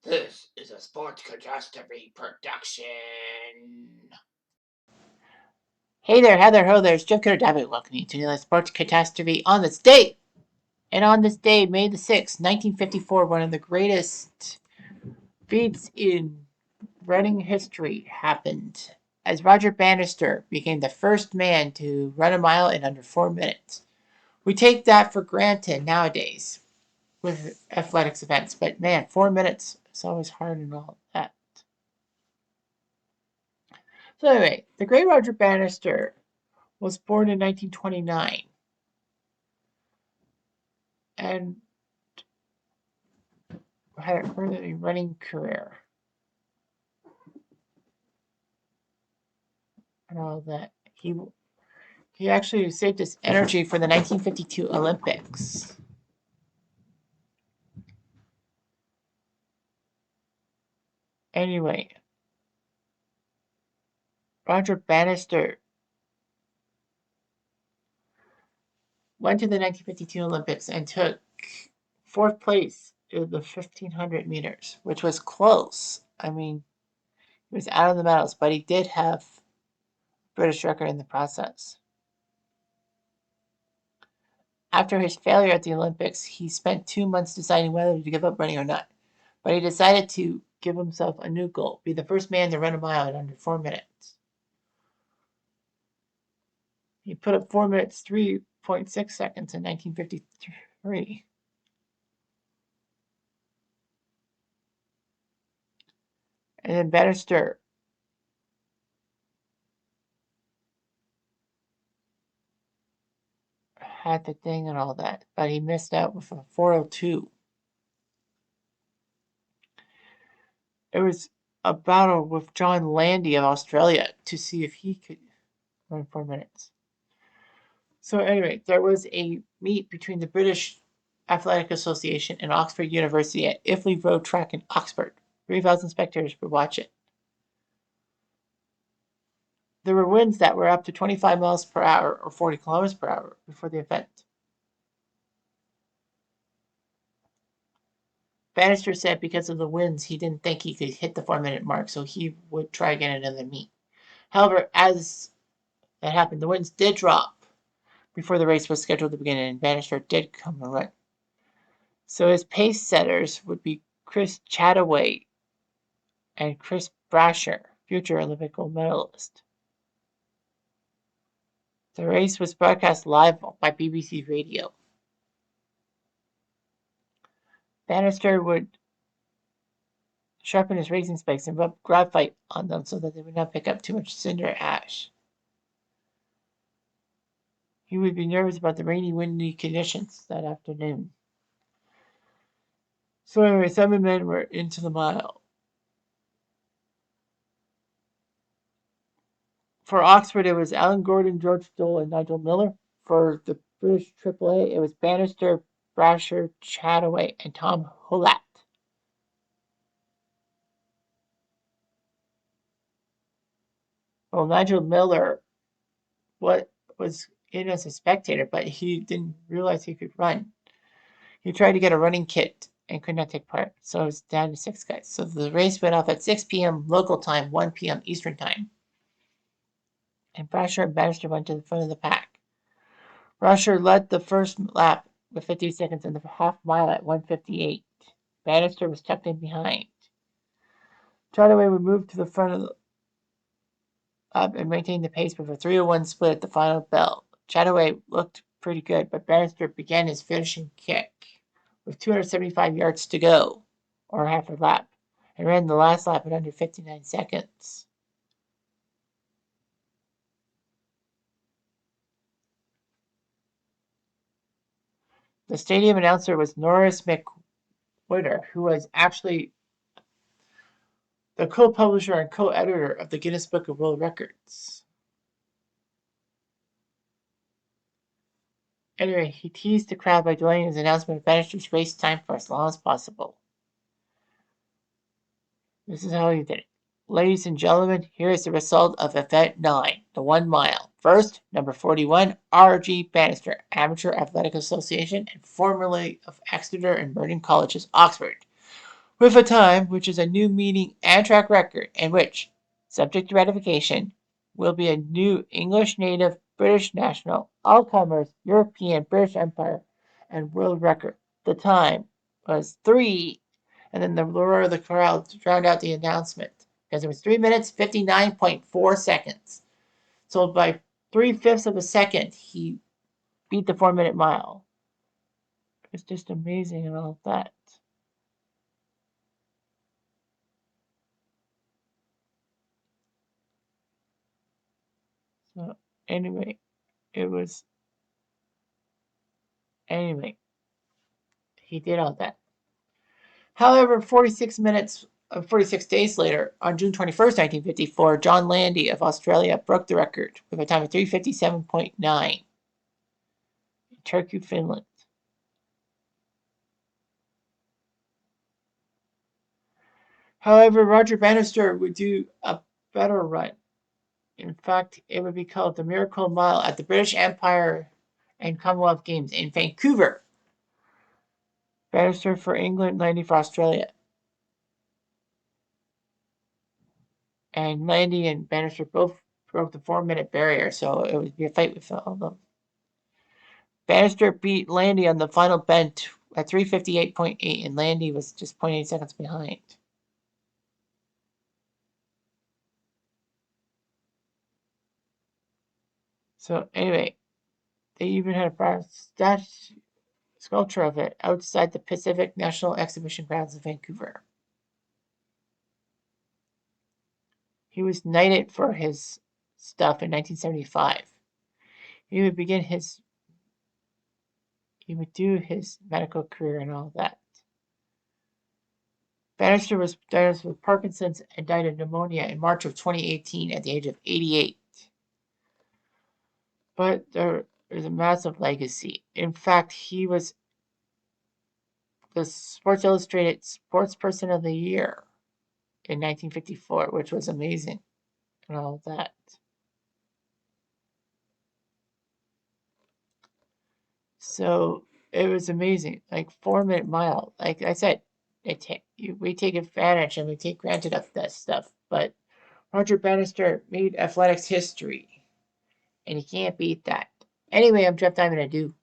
This is a Sports Catastrophe production. Hey there, Heather, ho there, it's Jeff David welcoming you to the Sports Catastrophe on this day. And on this day, May the 6th, 1954, one of the greatest feats in running history happened as Roger Bannister became the first man to run a mile in under 4 minutes. We take that for granted nowadays with athletics events, but man, 4 minutes is always hard and all that. So anyway, the great Roger Bannister was born in 1929 and had an early running career and all that. He actually saved his energy for the 1952 Olympics. Anyway, Roger Bannister went to the 1952 Olympics and took fourth place in the 1500 meters, which was close. I mean, he was out of the medals, but he did have British record in the process. After his failure at the Olympics, he spent 2 months deciding whether to give up running or not. But he decided to give himself a new goal, be the first man to run a mile in under 4 minutes. He put up 4 minutes 3.6 seconds in 1953. And then Bannister had the thing and all that, but he missed out with a 4:02. It was a battle with John Landy of Australia to see if he could run 4 minutes. So anyway, there was a meet between the British Athletic Association and Oxford University at Iffley Road Track in Oxford. 3,000 spectators would watch it. There were winds that were up to 25 miles per hour or 40 kilometers per hour before the event. Bannister said because of the winds, he didn't think he could hit the 4 minute mark, so he would try again another meet. However, as that happened, the winds did drop before the race was scheduled to begin, and Bannister did come and run. So his pace setters would be Chris Chataway and Chris Brasher, future Olympic gold medalist. The race was broadcast live by BBC Radio. Bannister would sharpen his racing spikes and rub graphite on them so that they would not pick up too much cinder ash. He would be nervous about the rainy, windy conditions that afternoon. So anyway, 7 men were into the mile. For Oxford, it was Alan Gordon, George Stoll, and Nigel Miller. For the British AAA, it was Bannister, Brasher, Chataway, and Tom Hulett. Well, Nigel Miller was in as a spectator, but he didn't realize he could run. He tried to get a running kit and could not take part, so it was down to 6 guys. So the race went off at 6 p.m. local time, 1 p.m. Eastern time. And Brasher and Bannister went to the front of the pack. Brasher led the first lap with 50 seconds and the half mile at 1:58. Bannister was tucked in behind. Chataway would move to the front of the lap and maintain the pace with a 3:01 split at the final bell. Chataway looked pretty good, but Bannister began his finishing kick with 275 yards to go, or half a lap, and ran the last lap in under 59 seconds. The stadium announcer was Norris McWhirter, who was actually the co-publisher and co-editor of the Guinness Book of World Records. Anyway, he teased the crowd by delaying his announcement of Bannister's race time for as long as possible. This is how he did it. Ladies and gentlemen, here is the result of Event 9, the 1 mile. First, number 41, R.G. Bannister, Amateur Athletic Association, and formerly of Exeter and Merton Colleges, Oxford. with a time which is a new meeting and track record, and which, subject to ratification, will be a new English native, British national, all comers, European, British Empire, and world record. The time was 3, and then the roar of the crowd drowned out the announcement because it was 3 minutes 59.4 seconds. So by 3/5 of a second, he beat the 4-minute mile. It's just amazing and all of that. So anyway, it was anyway, he did all that. However, 46 days later, on June 21st, 1954, John Landy of Australia broke the record with a time of 3:57.9 in Turku, Finland. However, Roger Bannister would do a better run. In fact, it would be called the Miracle Mile at the British Empire and Commonwealth Games in Vancouver. Bannister for England, Landy for Australia. And Landy and Bannister both broke the 4-minute barrier, so it would be a fight with all of them. Bannister beat Landy on the final bend at 3:58.8, and Landy was just 0.8 seconds behind. So anyway, they even had a bronze sculpture of it outside the Pacific National Exhibition grounds in Vancouver. He was knighted for his stuff in 1975. He would do his medical career and all that. Bannister was diagnosed with Parkinson's and died of pneumonia in March of 2018 at the age of 88. But there is a massive legacy. In fact, he was the Sports Illustrated Sports Person of the Year in 1954, which was amazing and all that. So it was amazing. Like 4-minute mile. Like I said, we take advantage and we take granted of that stuff. But Roger Bannister made athletics history, and you can't beat that. Anyway, I'm Jeff Diamond. I do.